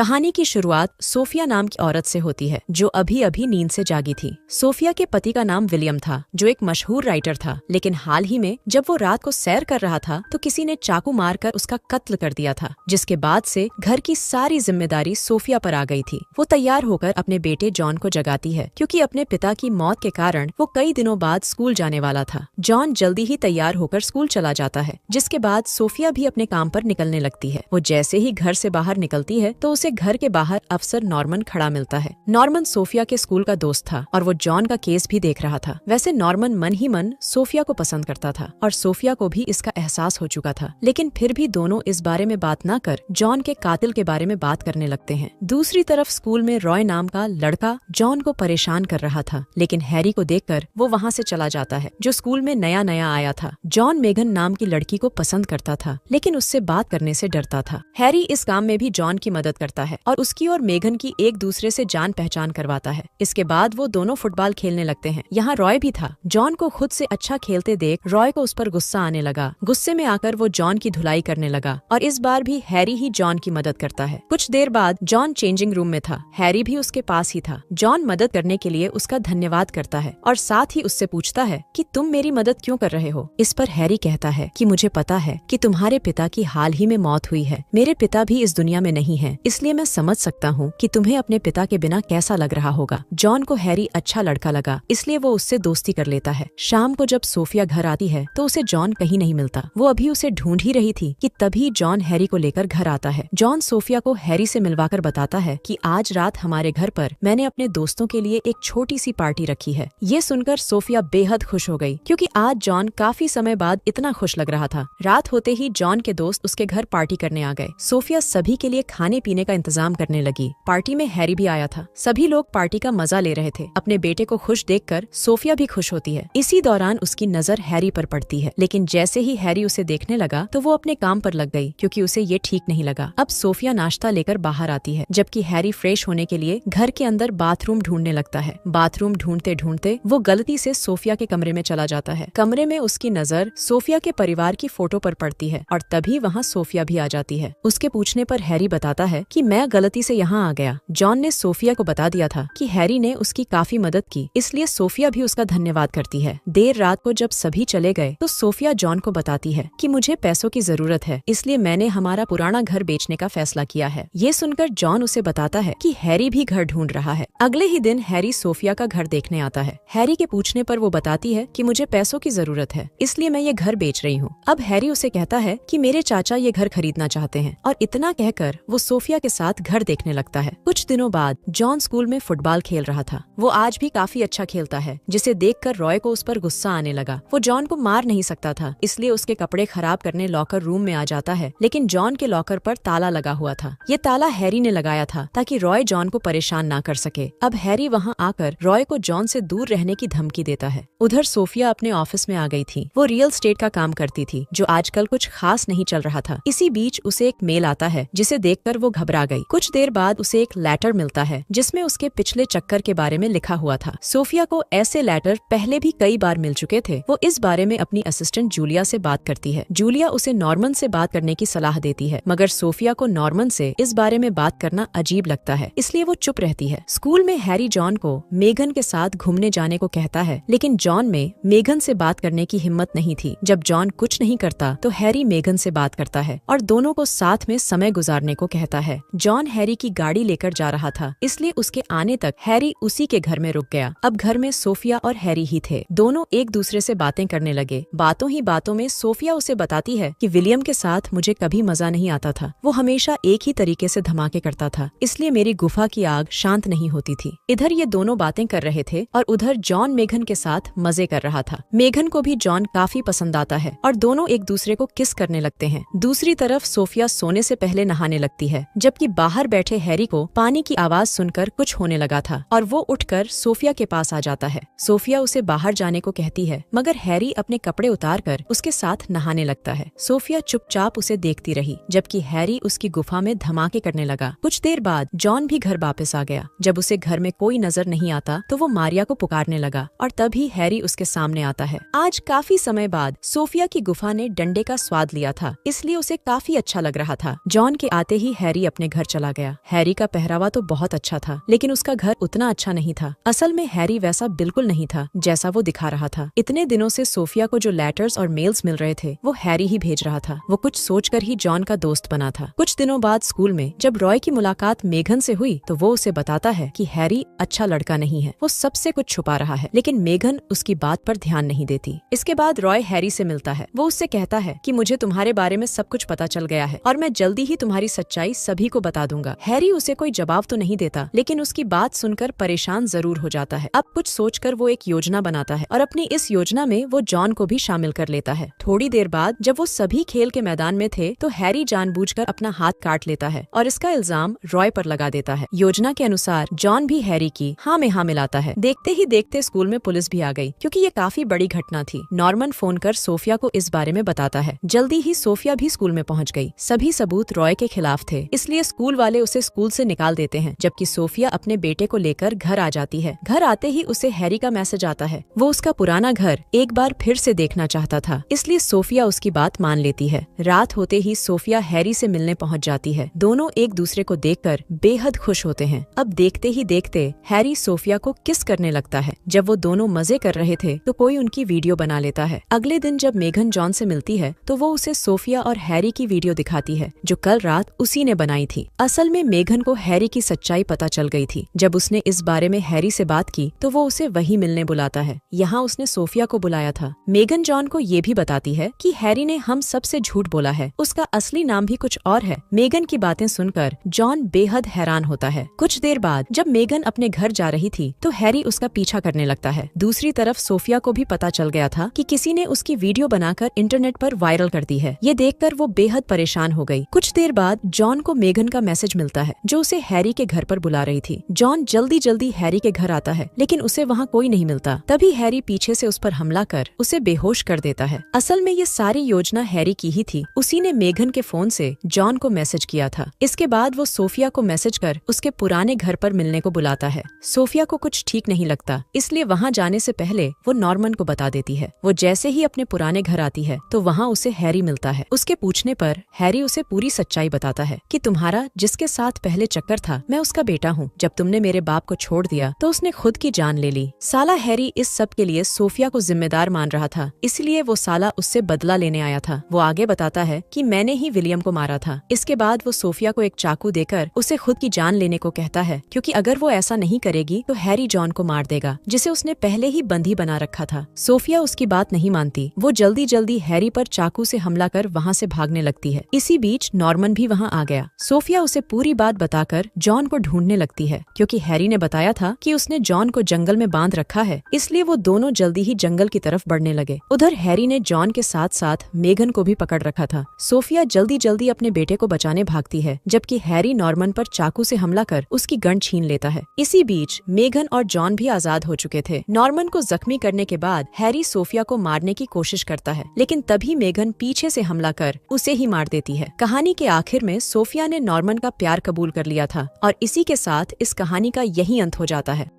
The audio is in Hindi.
कहानी की शुरुआत सोफिया नाम की औरत से होती है जो अभी अभी नींद से जागी थी। सोफिया के पति का नाम विलियम था जो एक मशहूर राइटर था, लेकिन हाल ही में जब वो रात को सैर कर रहा था तो किसी ने चाकू मारकर उसका कत्ल कर दिया था, जिसके बाद से घर की सारी जिम्मेदारी सोफिया पर आ गई थी। वो तैयार होकर अपने बेटे जॉन को जगाती है क्योंकि अपने पिता की मौत के कारण वो कई दिनों बाद स्कूल जाने वाला था। जॉन जल्दी ही तैयार होकर स्कूल चला जाता है, जिसके बाद सोफिया भी अपने काम पर निकलने लगती है। वो जैसे ही घर से बाहर निकलती है तो उसे घर के बाहर अफसर नॉर्मन खड़ा मिलता है। नॉर्मन सोफिया के स्कूल का दोस्त था और वो जॉन का केस भी देख रहा था। वैसे नॉर्मन मन ही मन सोफिया को पसंद करता था और सोफिया को भी इसका एहसास हो चुका था, लेकिन फिर भी दोनों इस बारे में बात न कर जॉन के कातिल के बारे में बात करने लगते हैं। दूसरी तरफ स्कूल में रॉय नाम का लड़का जॉन को परेशान कर रहा था, लेकिन हैरी को देखकर वो वहाँ से चला जाता है, जो स्कूल में नया नया आया था। जॉन मेघन नाम की लड़की को पसंद करता था, लेकिन उससे बात करने से डरता था। हैरी इस काम में भी जॉन की मदद करता है और उसकी और मेघन की एक दूसरे से जान पहचान करवाता है। इसके बाद वो दोनों फुटबॉल खेलने लगते हैं। यहाँ रॉय भी था। जॉन को खुद से अच्छा खेलते देख रॉय को उस पर गुस्सा आने लगा। गुस्से में आकर वो जॉन की धुलाई करने लगा और इस बार भी हैरी ही जॉन की मदद करता है। कुछ देर बाद जॉन चेंजिंग रूम में था। हैरी भी उसके पास ही था। जॉन मदद करने के लिए उसका धन्यवाद करता है और साथ ही उससे पूछता है कि तुम मेरी मदद क्यों कर रहे हो। इस पर हैरी कहता है कि मुझे पता है कि तुम्हारे पिता की हाल ही में मौत हुई है। मेरे पिता भी इस दुनिया में नहीं है, इसलिए मैं समझ सकता हूँ कि तुम्हें अपने पिता के बिना कैसा लग रहा होगा। जॉन को हैरी अच्छा लड़का लगा, इसलिए वो उससे दोस्ती कर लेता है। शाम को जब सोफिया घर आती है तो उसे जॉन कहीं नहीं मिलता। वो अभी उसे ढूंढ ही रही थी कि तभी जॉन हैरी को लेकर घर आता है। जॉन सोफिया को हैरी से मिलवाकर बताता है कि आज रात हमारे घर पर मैंने अपने दोस्तों के लिए एक छोटी सी पार्टी रखी है। ये सुनकर सोफिया बेहद खुश हो गई क्योंकि आज जॉन काफी समय बाद इतना खुश लग रहा था। रात होते ही जॉन के दोस्त उसके घर पार्टी करने आ गए। सोफिया सभी के लिए खाने पीने का इंतजाम करने लगी। पार्टी में हैरी भी आया था। सभी लोग पार्टी का मजा ले रहे थे। अपने बेटे को खुश देखकर सोफिया भी खुश होती है। इसी दौरान उसकी नजर हैरी पर पड़ती है, लेकिन जैसे ही हैरी उसे देखने लगा तो वो अपने काम पर लग गई क्योंकि उसे ये ठीक नहीं लगा। अब सोफिया नाश्ता लेकर बाहर आती है, जबकि हैरी फ्रेश होने के लिए घर के अंदर बाथरूम ढूंढने लगता है। बाथरूम ढूंढते ढूंढते वो गलती से सोफिया के कमरे में चला जाता है। कमरे में उसकी नजर सोफिया के परिवार की फोटो पर पड़ती है और तभी वहाँ सोफिया भी आ जाती है। उसके पूछने पर हैरी बताता है कि मैं गलती से यहाँ आ गया। जॉन ने सोफिया को बता दिया था कि हैरी ने उसकी काफी मदद की, इसलिए सोफिया भी उसका धन्यवाद करती है। देर रात को जब सभी चले गए तो सोफिया जॉन को बताती है कि मुझे पैसों की जरूरत है, इसलिए मैंने हमारा पुराना घर बेचने का फैसला किया है। ये सुनकर जॉन उसे बताता है कि हैरी भी घर ढूंढ रहा है। अगले ही दिन हैरी सोफिया का घर देखने आता है। हैरी के पूछने पर वो बताती है कि मुझे पैसों की जरूरत है, इसलिए मैं ये घर बेच रही हूँ। अब हैरी उसे कहता है कि मेरे चाचा ये घर खरीदना चाहते हैं और इतना कहकर वो सोफिया के साथ घर देखने लगता है। कुछ दिनों बाद जॉन स्कूल में फुटबॉल खेल रहा था। वो आज भी काफी अच्छा खेलता है, जिसे देखकर रॉय को उस पर गुस्सा आने लगा। वो जॉन को मार नहीं सकता था, इसलिए उसके कपड़े खराब करने लॉकर रूम में आ जाता है, लेकिन जॉन के लॉकर पर ताला लगा हुआ था। ये ताला हैरी ने लगाया था ताकि रॉय जॉन को परेशान ना कर सके। अब हैरी वहाँ आकर रॉय को जॉन से दूर रहने की धमकी देता है। उधर सोफिया अपने ऑफिस में आ गई थी। वो रियल एस्टेट का काम करती थी, जो आजकल कुछ खास नहीं चल रहा था। इसी बीच उसे एक मेल आता है, जिसे देखकर वो घबरा गई। कुछ देर बाद उसे एक लेटर मिलता है जिसमें उसके पिछले चक्कर के बारे में लिखा हुआ था। सोफिया को ऐसे लेटर पहले भी कई बार मिल चुके थे। वो इस बारे में अपनी असिस्टेंट जूलिया से बात करती है। जूलिया उसे नॉर्मन से बात करने की सलाह देती है, मगर सोफिया को नॉर्मन से इस बारे में बात करना अजीब लगता है, इसलिए वो चुप रहती है। स्कूल में हैरी जॉन को मेघन के साथ घूमने जाने को कहता है, लेकिन जॉन में मेघन से बात करने की हिम्मत नहीं थी। जब जॉन कुछ नहीं करता तो हैरी मेघन से बात करता है और दोनों को साथ में समय गुजारने को कहता है। जॉन हैरी की गाड़ी लेकर जा रहा था, इसलिए उसके आने तक हैरी उसी के घर में रुक गया। अब घर में सोफिया और हैरी ही थे। दोनों एक दूसरे से बातें करने लगे। बातों ही बातों में सोफिया उसे बताती है कि विलियम के साथ मुझे कभी मजा नहीं आता था। वो हमेशा एक ही तरीके से धमाके करता था, इसलिए मेरी गुफा की आग शांत नहीं होती थी। इधर ये दोनों बातें कर रहे थे और उधर जॉन मेघन के साथ मजे कर रहा था। मेघन को भी जॉन काफी पसंद आता है और दोनों एक दूसरे को किस करने लगते हैं। दूसरी तरफ सोफिया सोने से पहले नहाने लगती है, जबकि बाहर बैठे हैरी को पानी की आवाज सुनकर कुछ होने लगा था और वो उठकर सोफिया के पास आ जाता है। सोफिया उसे बाहर जाने को कहती है, मगर हैरी अपने कपड़े उतारकर उसके साथ नहाने लगता है। सोफिया चुपचाप उसे देखती रही, जबकि हैरी उसकी गुफा में धमाके करने लगा। कुछ देर बाद जॉन भी घर वापस आ गया। जब उसे घर में कोई नजर नहीं आता तो वो मारिया को पुकारने लगा और तभी हैरी उसके सामने आता है। आज काफी समय बाद सोफिया की गुफा ने डंडे का स्वाद लिया था, इसलिए उसे काफी अच्छा लग रहा था। जॉन के आते ही हैरी अपने घर चला गया। हैरी का पहरावा तो बहुत अच्छा था, लेकिन उसका घर उतना अच्छा नहीं था। असल में हैरी वैसा बिल्कुल नहीं था जैसा वो दिखा रहा था। इतने दिनों से सोफिया को जो लेटर्स और मेल्स मिल रहे थे वो हैरी ही भेज रहा था। वो कुछ सोचकर ही जॉन का दोस्त बना था। कुछ दिनों बाद स्कूल में जब रॉय की मुलाकात मेघन से हुई तो वो उसे बताता है कि हैरी अच्छा लड़का नहीं है, वो सबसे कुछ छुपा रहा है। लेकिन मेघन उसकी बात पर ध्यान नहीं देती। इसके बाद रॉय हैरी से मिलता है। वो उससे कहता है कि मुझे तुम्हारे बारे में सब कुछ पता चल गया है और मैं जल्दी ही तुम्हारी सच्चाई सभी को बता दूंगा। हैरी उसे कोई जवाब तो नहीं देता, लेकिन उसकी बात सुनकर परेशान जरूर हो जाता है। अब कुछ सोचकर वो एक योजना बनाता है और अपनी इस योजना में वो जॉन को भी शामिल कर लेता है। थोड़ी देर बाद जब वो सभी खेल के मैदान में थे तो हैरी जानबूझकर अपना हाथ काट लेता है और इसका इल्जाम रॉय पर लगा देता है। योजना के अनुसार जॉन भी हैरी की हाँ में हाँ मिलाता है। देखते ही देखते स्कूल में पुलिस भी आ गई, क्योंकि ये काफी बड़ी घटना थी। नॉर्मन फोन कर सोफिया को इस बारे में बताता है। जल्दी ही सोफिया भी स्कूल में पहुंच गई। सभी सबूत रॉय के खिलाफ थे, इसलिए स्कूल वाले उसे स्कूल से निकाल देते हैं, जबकि सोफिया अपने बेटे को लेकर घर आ जाती है। घर आते ही उसे हैरी का मैसेज आता है। वो उसका पुराना घर एक बार फिर से देखना चाहता था, इसलिए सोफिया उसकी बात मान लेती है। रात होते ही सोफिया हैरी से मिलने पहुंच जाती है। दोनों एक दूसरे को देखकर बेहद खुश होते हैं। अब देखते ही देखते हैरी सोफिया को किस करने लगता है। जब वो दोनों मजे कर रहे थे तो कोई उनकी वीडियो बना लेता है। अगले दिन जब मेघन जॉन से मिलती है तो वो उसे सोफिया और हैरी की वीडियो दिखाती है, जो कल रात उसी ने बनाई थी। असल में मेघन को हैरी की सच्चाई पता चल गई थी। जब उसने इस बारे में हैरी से बात की तो वो उसे वहीं मिलने बुलाता है। यहाँ उसने सोफिया को बुलाया था। मेघन जॉन को ये भी बताती है कि हैरी ने हम सबसे झूठ बोला है, उसका असली नाम भी कुछ और है। मेघन की बातें सुनकर जॉन बेहद हैरान होता है। कुछ देर बाद जब मेघन अपने घर जा रही थी तो हैरी उसका पीछा करने लगता है। दूसरी तरफ सोफिया को भी पता चल गया था कि किसी ने उसकी वीडियो बनाकर इंटरनेट पर वायरल कर दी है। ये देखकर वो बेहद परेशान हो गई। कुछ देर बाद जॉन को मेघन का मैसेज मिलता है, जो उसे हैरी के घर पर बुला रही थी। जॉन जल्दी जल्दी हैरी के घर आता है, लेकिन उसे वहाँ कोई नहीं मिलता। तभी हैरी पीछे से उस पर हमला कर उसे बेहोश कर देता है। असल में ये सारी योजना हैरी की ही थी। उसी ने मेघन के फोन से जॉन को मैसेज किया था। इसके बाद वो सोफिया को मैसेज कर उसके पुराने घर पर मिलने को बुलाता है। सोफिया को कुछ ठीक नहीं लगता, इसलिए वहाँ जाने से पहले वो नॉर्मन को बता देती है। वो जैसे ही अपने पुराने घर आती है तो वहाँ उसे हैरी मिलता है। उसके पूछने पर हैरी उसे पूरी सच्चाई बताता है कि तुम्हारा जिसके साथ पहले चक्कर था, मैं उसका बेटा हूँ। जब तुमने मेरे बाप को छोड़ दिया तो उसने खुद की जान ले ली। साला हैरी इस सब के लिए सोफिया को जिम्मेदार मान रहा था, इसलिए वो साला उससे बदला लेने आया था। वो आगे बताता है कि मैंने ही विलियम को मारा था। इसके बाद वो सोफिया को एक चाकू देकर उसे खुद की जान लेने को कहता है, क्योंकि अगर वो ऐसा नहीं करेगी तो हैरी जॉन को मार देगा, जिसे उसने पहले ही बंदी बना रखा था। सोफिया उसकी बात नहीं मानती। वो जल्दी जल्दी हैरी पर चाकू से हमला कर वहाँ से भागने लगती है। इसी बीच नॉर्मन भी वहाँ आ गया। सोफिया उसे पूरी बात बताकर जॉन को ढूंढने लगती है, क्योंकि हैरी ने बताया था कि उसने जॉन को जंगल में बांध रखा है, इसलिए वो दोनों जल्दी ही जंगल की तरफ बढ़ने लगे। उधर हैरी ने जॉन के साथ साथ मेघन को भी पकड़ रखा था। सोफिया जल्दी जल्दी अपने बेटे को बचाने भागती है, जबकि हैरी नॉर्मन पर चाकू से हमला कर उसकी गन छीन लेता है। इसी बीच मेघन और जॉन भी आजाद हो चुके थे। नॉर्मन को जख्मी करने के बाद हैरी सोफिया को मारने की कोशिश करता है, लेकिन तभी मेघन पीछे से हमला कर उसे ही मार देती है। कहानी के आखिर में सोफिया ने नॉर्मन का प्यार कबूल कर लिया था और इसी के साथ इस कहानी का यही अंत हो जाता है।